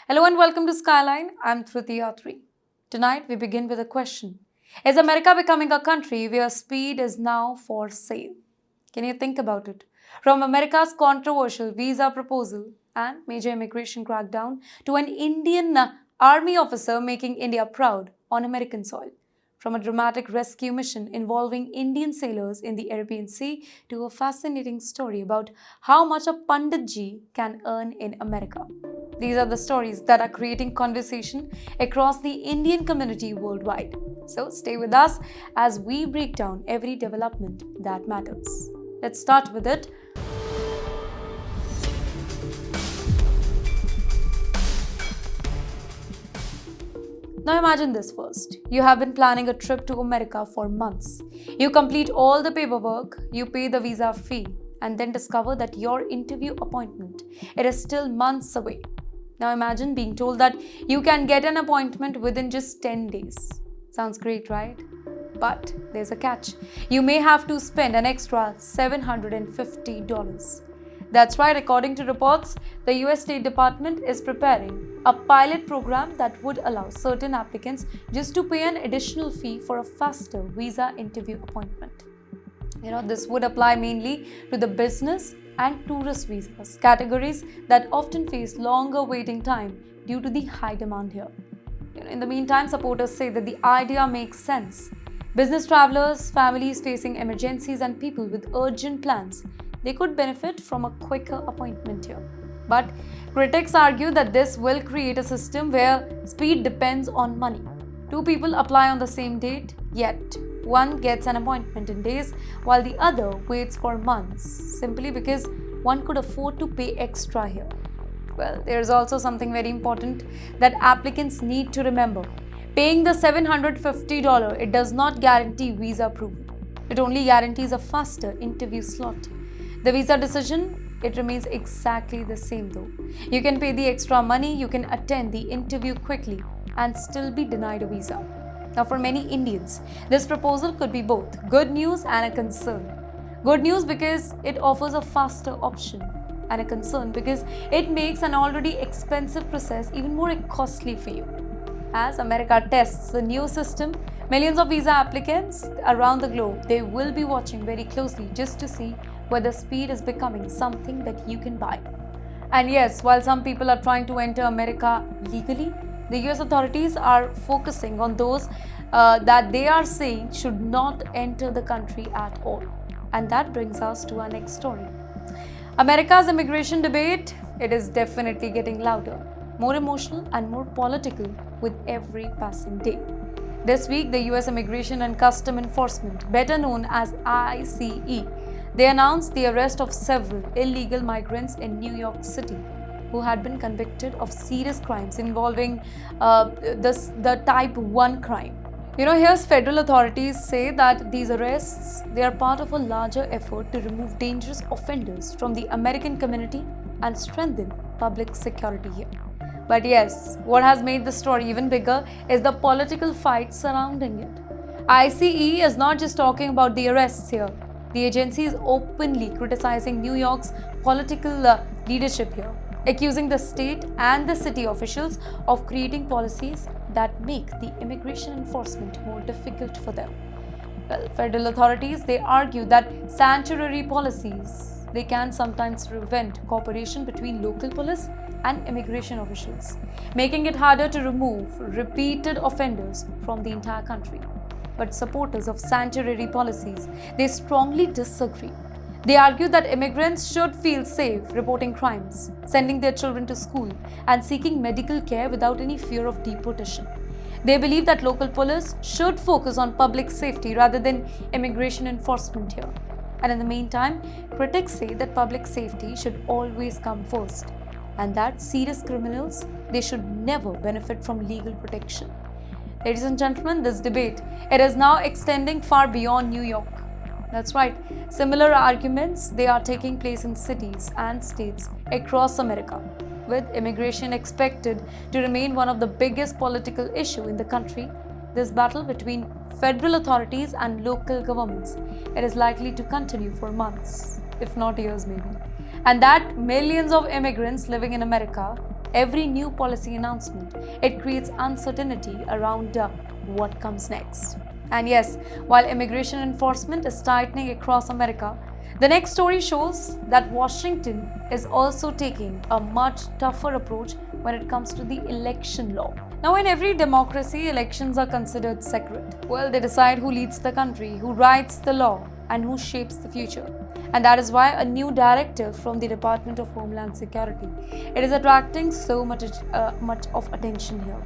Hello and welcome to Skyline. I'm Driti Atri. Tonight we begin with a question. Is America becoming a country where speed is now for sale? Can you think about it? From America's controversial visa proposal and major immigration crackdown to an Indian army officer making India proud on American soil. From a dramatic rescue mission involving Indian sailors in the Arabian Sea to a fascinating story about how much a Panditji can earn in America. These are the stories that are creating conversation across the Indian community worldwide. So stay with us as we break down every development that matters. Let's start with it. Now imagine this first. You have been planning a trip to America for months. You complete all the paperwork, you pay the visa fee, and then discover that your interview appointment it is still months away. Now imagine being told that you can get an appointment within just 10 days. Sounds great, right? But there's a catch. You may have to spend an extra $750. That's right, according to reports, the US State Department is preparing a pilot program that would allow certain applicants just to pay an additional fee for a faster visa interview appointment. This would apply mainly to the business and tourist visas, categories that often face longer waiting time due to the high demand here. In the meantime, supporters say that the idea makes sense. Business travelers, families facing emergencies, and people with urgent plans, they could benefit from a quicker appointment here. But critics argue that this will create a system where speed depends on money. Two people apply on the same date, yet one gets an appointment in days while the other waits for months, simply because one could afford to pay extra here. Well, there's also something very important that applicants need to remember. Paying the $750, it does not guarantee visa approval. It only guarantees a faster interview slot. The visa decision, it remains exactly the same though. You can pay the extra money, you can attend the interview quickly and still be denied a visa. Now, for many Indians, this proposal could be both good news and a concern. Good news because it offers a faster option, and a concern because it makes an already expensive process even more costly for you. As America tests the new system, millions of visa applicants around the globe, they will be watching very closely just to see whether speed is becoming something that you can buy. And yes, while some people are trying to enter America legally, the US authorities are focusing on those that they are saying should not enter the country at all. And that brings us to our next story. America's immigration debate, it is definitely getting louder, more emotional and more political with every passing day. This week, the US Immigration and Custom Enforcement, better known as ICE, they announced the arrest of several illegal migrants in New York City who had been convicted of serious crimes involving the type 1 crime. Here's federal authorities say that these arrests, they are part of a larger effort to remove dangerous offenders from the American community and strengthen public security here. But yes, what has made the story even bigger is the political fight surrounding it. ICE is not just talking about the arrests here. The agency is openly criticizing New York's political leadership here, accusing the state and the city officials of creating policies that make the immigration enforcement more difficult for them. Well, federal authorities, they argue that sanctuary policies, they can sometimes prevent cooperation between local police and immigration officials, making it harder to remove repeated offenders from the entire country. But supporters of sanctuary policies, they strongly disagree. They argue that immigrants should feel safe reporting crimes, sending their children to school, and seeking medical care without any fear of deportation. They believe that local police should focus on public safety rather than immigration enforcement here. And in the meantime, critics say that public safety should always come first, and that serious criminals, they should never benefit from legal protection. Ladies and gentlemen, this debate, it is now extending far beyond New York. That's right, similar arguments, they are taking place in cities and states across America, with immigration expected to remain one of the biggest political issues in the country. This battle between federal authorities and local governments, it is likely to continue for months, if not years maybe. And that millions of immigrants living in America, every new policy announcement, it creates uncertainty around what comes next. And yes, while immigration enforcement is tightening across America, the next story shows that Washington is also taking a much tougher approach when it comes to the election law. Now, in every democracy, elections are considered sacred. Well, they decide who leads the country, who writes the law, and who shapes the future. And that is why a new directive from the Department of Homeland Security, it is attracting so much of attention here.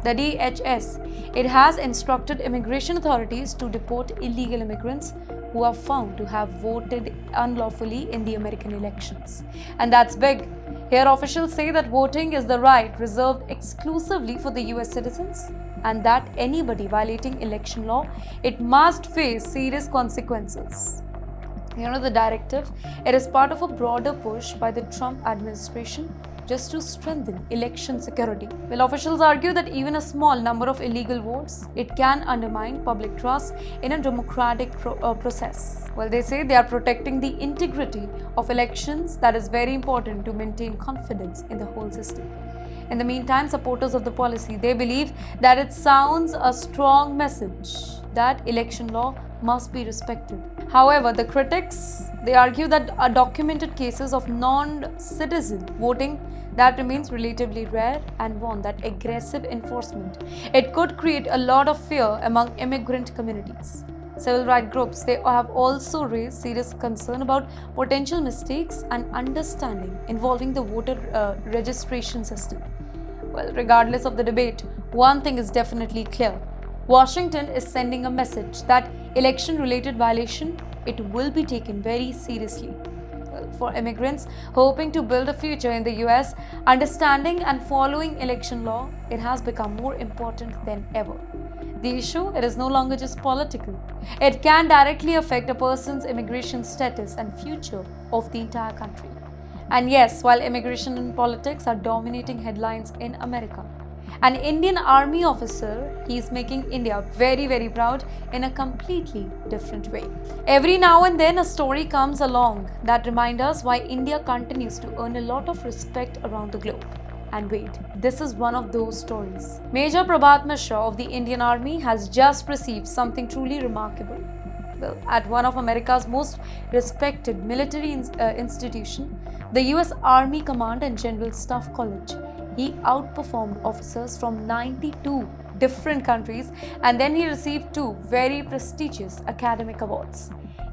The DHS, it has instructed immigration authorities to deport illegal immigrants who are found to have voted unlawfully in the American elections. And that's big. Here, officials say that voting is the right reserved exclusively for the US citizens, and that anybody violating election law, it must face serious consequences. The directive, it is part of a broader push by the Trump administration just to strengthen election security. Well, officials argue that even a small number of illegal votes, it can undermine public trust in a democratic process. Well, they say they are protecting the integrity of elections. That is very important to maintain confidence in the whole system. In the meantime, supporters of the policy, they believe that it sounds a strong message that election law must be respected. However, the critics, they argue that documented cases of non-citizen voting that remains relatively rare and warn that aggressive enforcement, it could create a lot of fear among immigrant communities. Civil rights groups, they have also raised serious concern about potential mistakes and understanding involving the voter registration system. Well, regardless of the debate, one thing is definitely clear. Washington is sending a message that election-related violation, it will be taken very seriously. Well, for immigrants hoping to build a future in the US, understanding and following election law, it has become more important than ever. The issue, it is no longer just political. It can directly affect a person's immigration status and future of the entire country. And yes, while immigration and politics are dominating headlines in America, an Indian Army officer, he is making India very, very proud in a completely different way. Every now and then a story comes along that reminds us why India continues to earn a lot of respect around the globe. And wait, this is one of those stories. Major Prabhat Mishra of the Indian Army has just received something truly remarkable. Well, at one of America's most respected military institution, the US Army Command and General Staff College, he outperformed officers from 92 different countries, and then he received 2 very prestigious academic awards.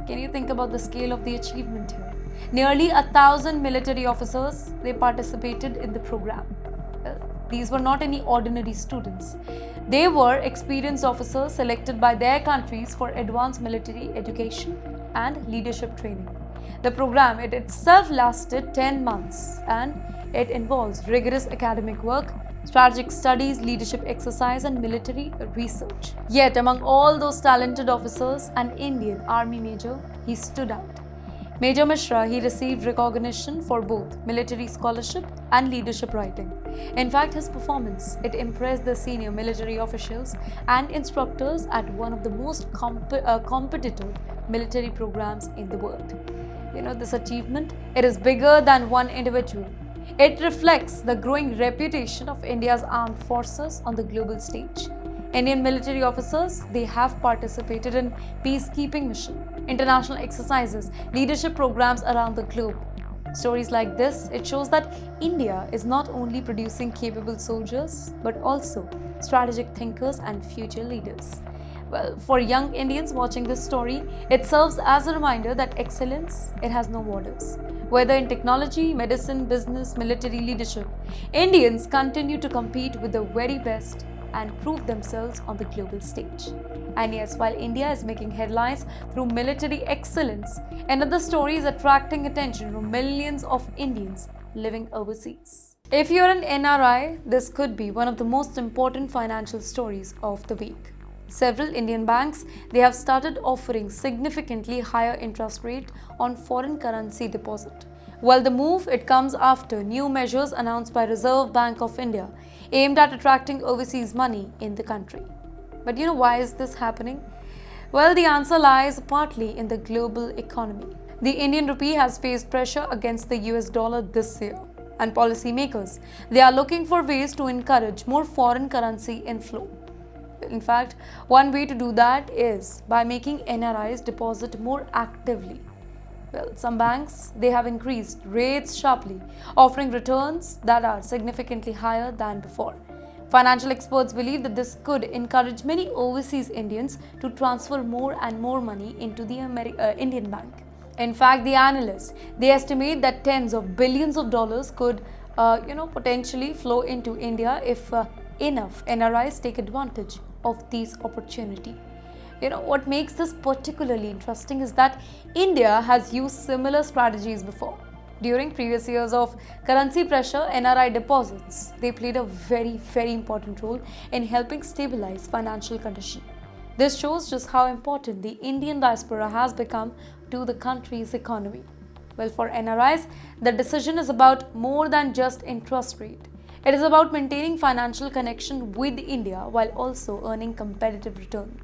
Can you think about the scale of the achievement here? Nearly 1,000 military officers, they participated in the program. These were not any ordinary students. They were experienced officers selected by their countries for advanced military education and leadership training. The program, it itself lasted 10 months, and it involves rigorous academic work, strategic studies, leadership exercise, and military research. Yet, among all those talented officers, an Indian Army major, he stood out. Major Mishra, he received recognition for both military scholarship and leadership writing. In fact, his performance, it impressed the senior military officials and instructors at one of the most competitive military programs in the world. This achievement, it is bigger than one individual. It reflects the growing reputation of India's armed forces on the global stage. Indian military officers, they have participated in peacekeeping missions, international exercises, leadership programs around the globe. Stories like this, it shows that India is not only producing capable soldiers, but also strategic thinkers and future leaders. Well, for young Indians watching this story, it serves as a reminder that excellence, it has no borders. Whether in technology, medicine, business, military leadership, Indians continue to compete with the very best and prove themselves on the global stage. And yes, while India is making headlines through military excellence, another story is attracting attention from millions of Indians living overseas. If you're an NRI, this could be one of the most important financial stories of the week. Several Indian banks, they have started offering significantly higher interest rate on foreign currency deposit. Well, the move, it comes after new measures announced by Reserve Bank of India aimed at attracting overseas money in the country. But why is this happening? Well, the answer lies partly in the global economy. The Indian rupee has faced pressure against the US dollar this year. and policymakers. They are looking for ways to encourage more foreign currency inflow. In fact, one way to do that is by making NRIs deposit more actively. Well, some banks, they have increased rates sharply, offering returns that are significantly higher than before. Financial experts believe that this could encourage many overseas Indians to transfer more and more money into the Indian bank. In fact, the analysts, they estimate that tens of billions of dollars could potentially flow into India if enough NRIs take advantage of these opportunity. What makes this particularly interesting is that India has used similar strategies before. During previous years of currency pressure, NRI deposits, they played a very, very important role in helping stabilize financial conditions. This shows just how important the Indian diaspora has become to the country's economy. Well, for NRIs, the decision is about more than just interest rate. It is about maintaining financial connection with India while also earning competitive return.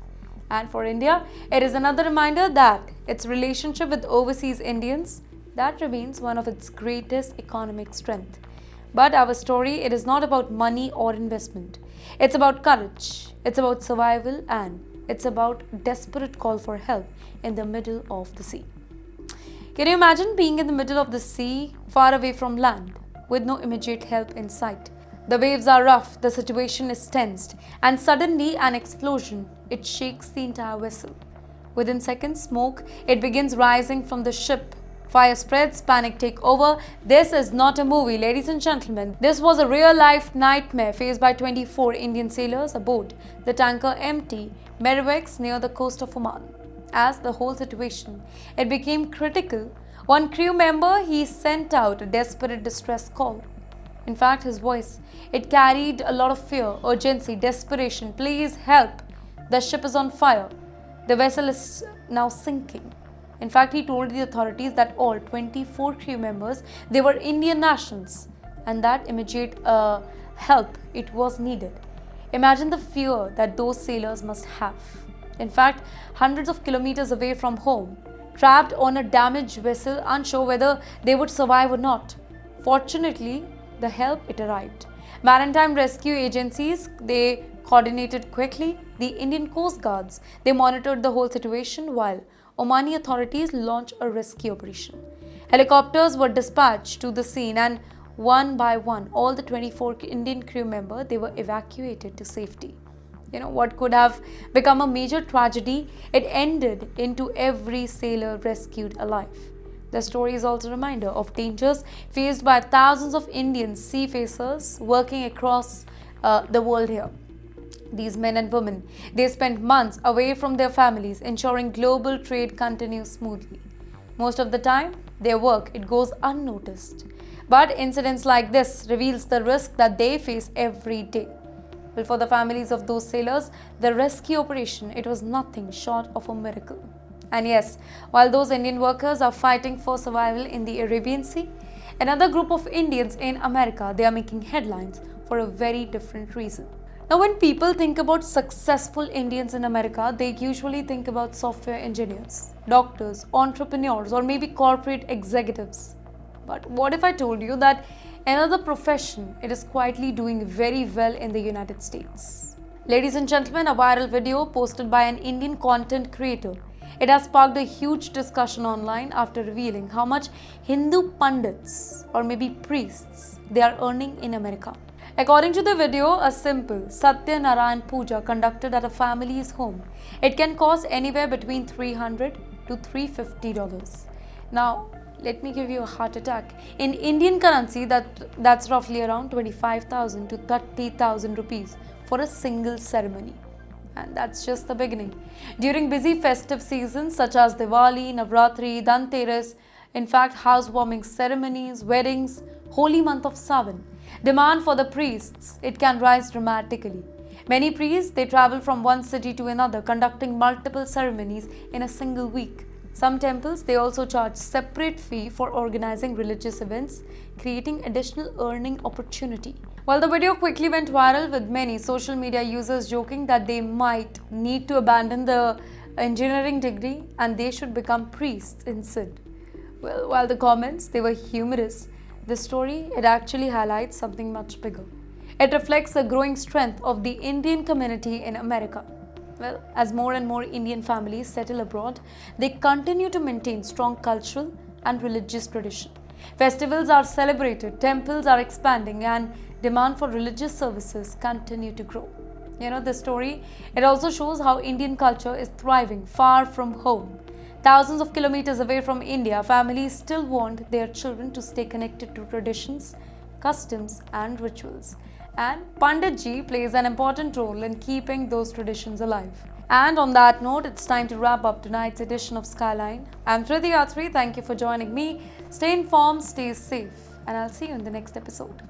And for India, it is another reminder that its relationship with overseas Indians, that remains one of its greatest economic strength. But our story, it is not about money or investment. It's about courage, it's about survival, and it's about desperate call for help in the middle of the sea. Can you imagine being in the middle of the sea, far away from land, with no immediate help in sight? The waves are rough, the situation is tensed, and suddenly an explosion, it shakes the entire vessel. Within seconds, smoke, it begins rising from the ship. Fire spreads, panic take over. This is not a movie, ladies and gentlemen. This was a real-life nightmare faced by 24 Indian sailors aboard the tanker MT Merriwex near the coast of Oman. As the whole situation, it became critical, one crew member, he sent out a desperate distress call. In fact, his voice, it carried a lot of fear, urgency, desperation. Please help. The ship is on fire. The vessel is now sinking. In fact, he told the authorities that all 24 crew members, they were Indian nationals and that immediate help, it was needed. Imagine the fear that those sailors must have. In fact, hundreds of kilometers away from home, trapped on a damaged vessel, unsure whether they would survive or not. Fortunately, the help, it arrived. Maritime rescue agencies, they coordinated quickly. The Indian Coast Guards, they monitored the whole situation while Omani authorities launched a rescue operation. Helicopters were dispatched to the scene and one by one, all the 24 Indian crew members, they were evacuated to safety. What could have become a major tragedy, it ended into every sailor rescued alive. The story is also a reminder of dangers faced by thousands of Indian seafarers working across the world here. These men and women, they spent months away from their families, ensuring global trade continues smoothly. Most of the time, their work, it goes unnoticed. But incidents like this reveals the risk that they face every day. Well, for the families of those sailors, the rescue operation, it was nothing short of a miracle. And yes, while those Indian workers are fighting for survival in the Arabian Sea, another group of Indians in America, they are making headlines for a very different reason. Now, when people think about successful Indians in America, they usually think about software engineers, doctors, entrepreneurs, or maybe corporate executives. But what if I told you that another profession, it is quietly doing very well in the United States? Ladies and gentlemen, a viral video posted by an Indian content creator, it has sparked a huge discussion online after revealing how much Hindu pundits or maybe priests they are earning in America. According to the video, a simple Satya Narayan Puja conducted at a family's home, it can cost anywhere between $300 to $350. Now, let me give you a heart attack. In Indian currency, that's roughly around 25,000 to 30,000 rupees for a single ceremony. And that's just the beginning. During busy festive seasons such as Diwali, Navratri, Dhanteras, in fact, housewarming ceremonies, weddings, holy month of Sawan, demand for the priests, it can rise dramatically. Many priests, they travel from one city to another, conducting multiple ceremonies in a single week. Some temples, they also charge separate fee for organizing religious events, creating additional earning opportunity. Well, the video quickly went viral with many social media users joking that they might need to abandon the engineering degree and they should become priests instead. Well, while the comments, they were humorous, This story, it actually highlights something much bigger. It reflects the growing strength of the Indian community in America. Well, as more and more Indian families settle abroad, they continue to maintain strong cultural and religious tradition. Festivals are celebrated, temples are expanding, and demand for religious services continue to grow. This story, it also shows how Indian culture is thriving far from home. Thousands of kilometers away from India, families still want their children to stay connected to traditions, customs, and rituals. And Panditji plays an important role in keeping those traditions alive. And on that note, it's time to wrap up tonight's edition of Skyline. I'm Driti. Thank you for joining me. Stay informed, stay safe, and I'll see you in the next episode.